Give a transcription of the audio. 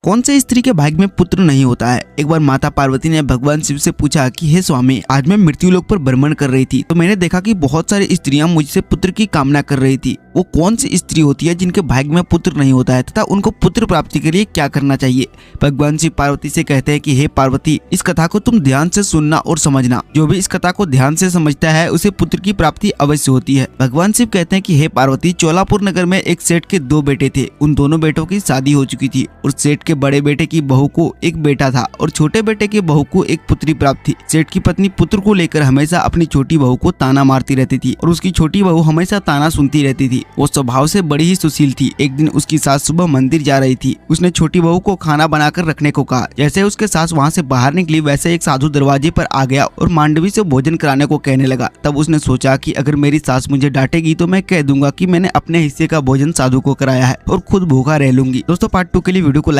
कौन से स्त्री के भाग्य में पुत्र नहीं होता है। एक बार माता पार्वती ने भगवान शिव से पूछा कि हे स्वामी, आज मैं मृत्यु लोक पर भ्रमण कर रही थी तो मैंने देखा कि बहुत सारी स्त्रियां मुझसे पुत्र की कामना कर रही थी। वो कौन सी स्त्री होती है जिनके भाग्य में पुत्र नहीं होता है तथा उनको पुत्र प्राप्ति के लिए क्या करना चाहिए। भगवान शिव पार्वती से कहते हैं कि हे पार्वती, इस कथा को तुम ध्यान से सुनना और समझना। जो भी इस कथा को ध्यान से समझता है उसे पुत्र की प्राप्ति अवश्य होती है। भगवान शिव कहते हैं कि हे पार्वती, चोलापुर नगर में एक सेठ के 2 बेटे थे। उन दोनों बेटों की शादी हो चुकी थी और सेठ के बड़े बेटे की बहू को एक बेटा था और छोटे बेटे के बहू को एक पुत्री प्राप्त थी। सेठ की पत्नी पुत्र को लेकर हमेशा अपनी छोटी बहू को ताना मारती रहती थी और उसकी छोटी बहू हमेशा ताना सुनती रहती थी। वो स्वभाव से बड़ी ही सुशील थी। एक दिन उसकी सास सुबह मंदिर जा रही थी। उसने छोटी बहू को खाना बनाकर रखने को कहा। जैसे उसके सास वहाँ से बाहर निकली वैसे एक साधु दरवाजे पर आ गया और मांडवी से भोजन कराने को कहने लगा। तब उसने सोचा कि अगर मेरी सास मुझे डांटेगी तो मैं कह दूंगा कि मैंने अपने हिस्से का भोजन साधु को कराया है और खुद भूखा रह लूंगी। दोस्तों, पार्ट 2 के लिए वीडियो को लाइक